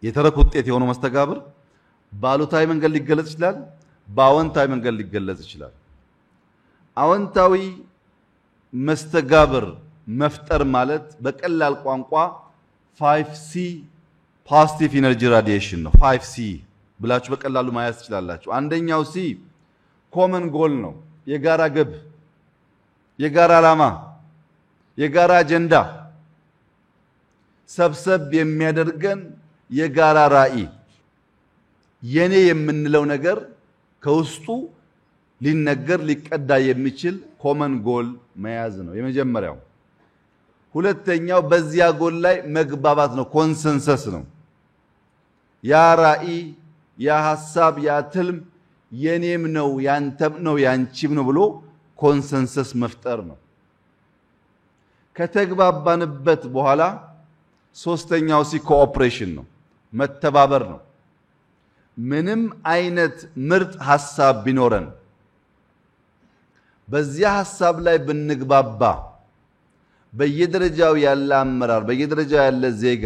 የተረክ ውጤት የሆነው መስተጋብር ባሉታዊ መንገድ ሊገለጽ ይችላል፣ በአዎንታዊ መንገድ ሊገለጽ ይችላል። አዎንታዊ መስተጋብር መፍጠር ማለት በቀላል ቋንቋ 5C ፖዚቲቭ ኢነርጂ ራዲዬሽን ነው። 5C ብላችሁ በቀላሉ ማየት ትችላላችሁ። አንደኛው ሲ ኮመን ጎል ነው፣ የጋራ ግብ፣ የጋራ ዓላማ፣ የጋራ አጀንዳ፣ ሰብሰብ የሚያደርገን የጋራ ራዕይ፣ የኔ የምንለው ነገር ከውስጡ ሊነገር ሊቀዳ የሚችል ኮመን ጎል መያዝ ነው የመጀመሪያው። ሁለተኛው በዚያ ጎል ላይ መግባባት ነው፣ ኮንሰንሰስ ነው። ያ ራዕይ፣ ያ ሐሳብ፣ ያ ትልም የኔም ነው ያንተም ነው ያንቺም ነው ብሎ ኮንሰንሰስ መፍጠር ነው። ከተግባባንበት በኋላ ሶስተኛው ሲ ኮኦፕሬሽን ነው፣ መተባበር ነው። ምንም አይነት ምርጥ ሐሳብ ቢኖረን በዚያ ሐሳብ ላይ ብንግባባ በየደረጃው ያለ አመራር በየደረጃው ያለ ዜጋ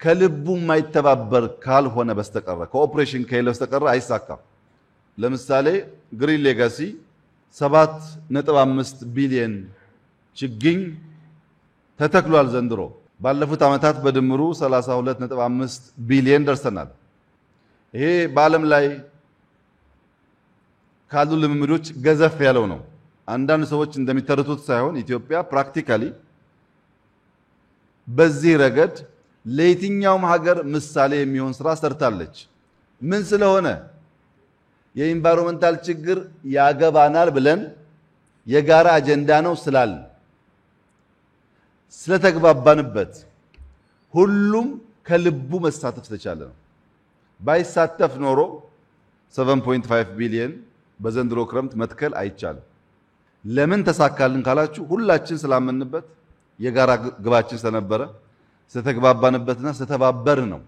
ከልቡ የማይተባበር ካልሆነ በስተቀር ኮኦፕሬሽን ከሌለ በስተቀር አይሳካም። ለምሳሌ ግሪን ሌጋሲ 7.5 ቢሊዮን ችግኝ ተተክሏል ዘንድሮ። ባለፉት ዓመታት በድምሩ 32.5 ቢሊዮን ደርሰናል። ይሄ በዓለም ላይ ካሉ ልምምዶች ገዘፍ ያለው ነው። አንዳንድ ሰዎች እንደሚተርቱት ሳይሆን ኢትዮጵያ ፕራክቲካሊ በዚህ ረገድ ለየትኛውም ሀገር ምሳሌ የሚሆን ስራ ሰርታለች። ምን ስለሆነ የኢንቫይሮንመንታል ችግር ያገባናል ብለን የጋራ አጀንዳ ነው ስላል ስለተግባባንበት ሁሉም ከልቡ መሳተፍ ተቻለ ነው። ባይሳተፍ ኖሮ 7.5 ቢሊዮን በዘንድሮ ክረምት መትከል አይቻልም። ለምን ተሳካልን ካላችሁ ሁላችን ስላመንበት የጋራ ግባችን ስለነበረ ስለተግባባንበትና ስለተባበር ነው።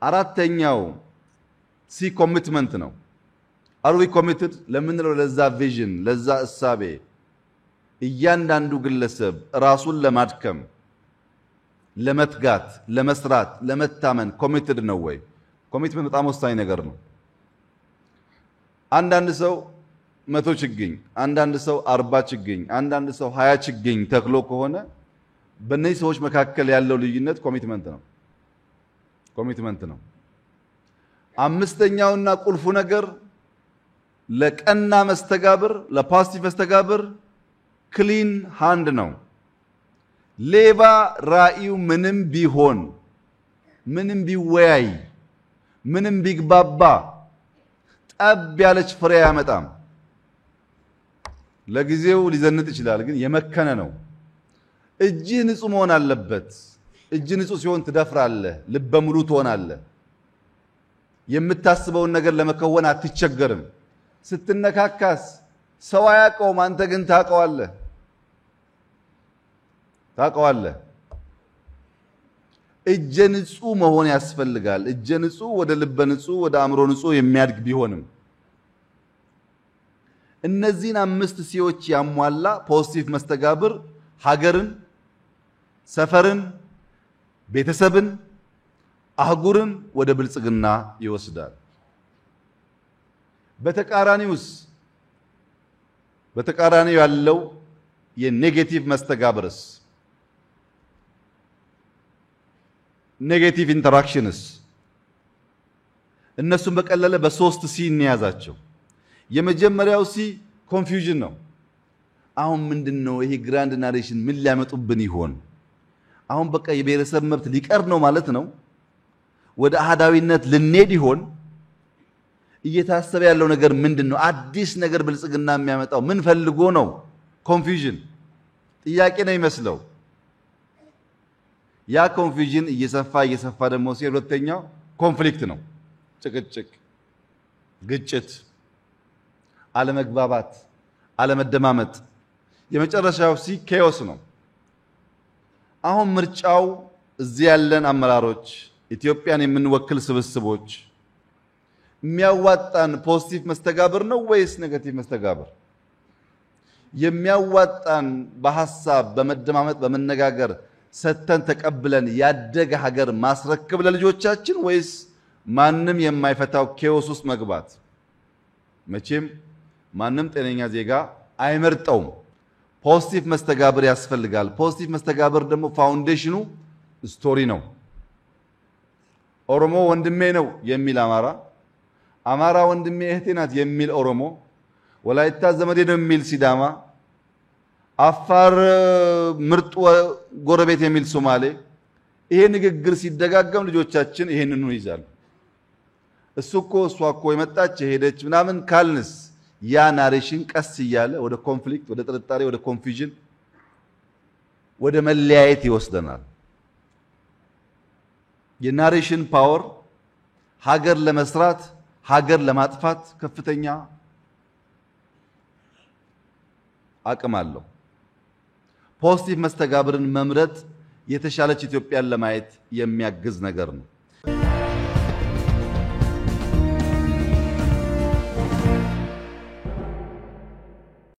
አራተኛው ሲ ኮሚትመንት ነው። አር ዊ ኮሚትድ ለምንለው ለዛ ቪዥን ለዛ እሳቤ እያንዳንዱ ግለሰብ ራሱን ለማድከም ለመትጋት ለመስራት ለመታመን ኮሚትድ ነው ወይ? ኮሚትመንት በጣም ወሳኝ ነገር ነው። አንዳንድ ሰው 100 ችግኝ፣ አንዳንድ ሰው 40 ችግኝ፣ አንዳንድ ሰው 20 ችግኝ ተክሎ ከሆነ በእነዚህ ሰዎች መካከል ያለው ልዩነት ኮሚትመንት ነው። አምስተኛውና ቁልፉ ነገር ለቀና መስተጋብር ለፖዚቲቭ መስተጋብር ክሊን ሃንድ ነው። ሌባ ራዕዩ ምንም ቢሆን ምንም ቢወያይ ምንም ቢግባባ ጠብ ያለች ፍሬ አያመጣም። ለጊዜው ሊዘንጥ ይችላል፣ ግን የመከነ ነው። እጅህ ንጹህ መሆን አለበት። እጅ ንጹህ ሲሆን ትደፍራለህ፣ ልበ ሙሉ ትሆናለህ። የምታስበውን ነገር ለመከወን አትቸገርም። ስትነካካስ ሰው አያውቀውም፣ አንተ ግን ታውቀዋለህ። እጀ ንጹህ መሆን ያስፈልጋል። እጀ ንጹህ ወደ ልበ ንጹህ ወደ አእምሮ ንጹህ የሚያድግ ቢሆንም እነዚህን 5 ሲዎች ያሟላ ፖዚቲቭ መስተጋብር ሀገርን፣ ሰፈርን፣ ቤተሰብን፣ አህጉርን ወደ ብልጽግና ይወስዳል። በተቃራኒው ያለው የኔጌቲቭ መስተጋብርስ ኔጌቲቭ ኢንተራክሽንስ እነሱን በቀለለ በ3 ሲ እንያዛቸው። የመጀመሪያው ሲ ኮንፊውዥን ነው። አሁን ምንድነው ይሄ ግራንድ ናሬሽን ምን ሊያመጡብን ይሆን? አሁን በቃ የብሔረሰብ መብት ሊቀር ነው ማለት ነው? ወደ አህዳዊነት ልንሄድ ይሆን? እየታሰበ ያለው ነገር ምንድነው? አዲስ ነገር ብልጽግና የሚያመጣው ምን ፈልጎ ነው? ኮንፊውዥን ጥያቄ ነው ይመስለው። ያ ኮንፊውዥን እየሰፋ ደግሞ ሲሄድ ሁለተኛው ኮንፍሊክት ነው። ጭቅጭቅ፣ ግጭት፣ አለመግባባት፣ አለመደማመጥ። የመጨረሻው ሲ ኬኦስ ነው። አሁን ምርጫው እዚህ ያለን አመራሮች ኢትዮጵያን የምንወክል ስብስቦች የሚያዋጣን ፖዚቲቭ መስተጋብር ነው ወይስ ኔጌቲቭ መስተጋብር? የሚያዋጣን በሐሳብ በመደማመጥ በመነጋገር ሰተን ተቀብለን ያደገ ሀገር ማስረከብ ለልጆቻችን ወይስ ማንም የማይፈታው ኬዎስ ውስጥ መግባት? መቼም ማንም ጤነኛ ዜጋ አይመርጠውም። ፖዚቲቭ መስተጋብር ያስፈልጋል። ፖዚቲቭ መስተጋብር ደግሞ ፋውንዴሽኑ ስቶሪ ነው። ኦሮሞ ወንድሜ ነው የሚል አማራ፣ አማራ ወንድሜ እህቴ ናት የሚል ኦሮሞ፣ ወላይታ ዘመዴ ነው የሚል ሲዳማ፣ አፋር ምርጥ ጎረቤት የሚል ሶማሌ፣ ይሄ ንግግር ሲደጋገም ልጆቻችን ይሄንኑ ይዛሉ። እሱ እኮ የመጣች ሄደች ምናምን ካልንስ ያ ናሬሽን ቀስ እያለ ወደ ኮንፍሊክት፣ ወደ ጥርጣሬ፣ ወደ ኮንፊውዥን፣ ወደ መለያየት ይወስደናል። የናሬሽን ፓወር ሀገር ለመስራት ሀገር ለማጥፋት ከፍተኛ አቅም አለው። ፖዚቲቭ መስተጋብርን መምረጥ የተሻለች ኢትዮጵያን ለማየት የሚያግዝ ነገር ነው።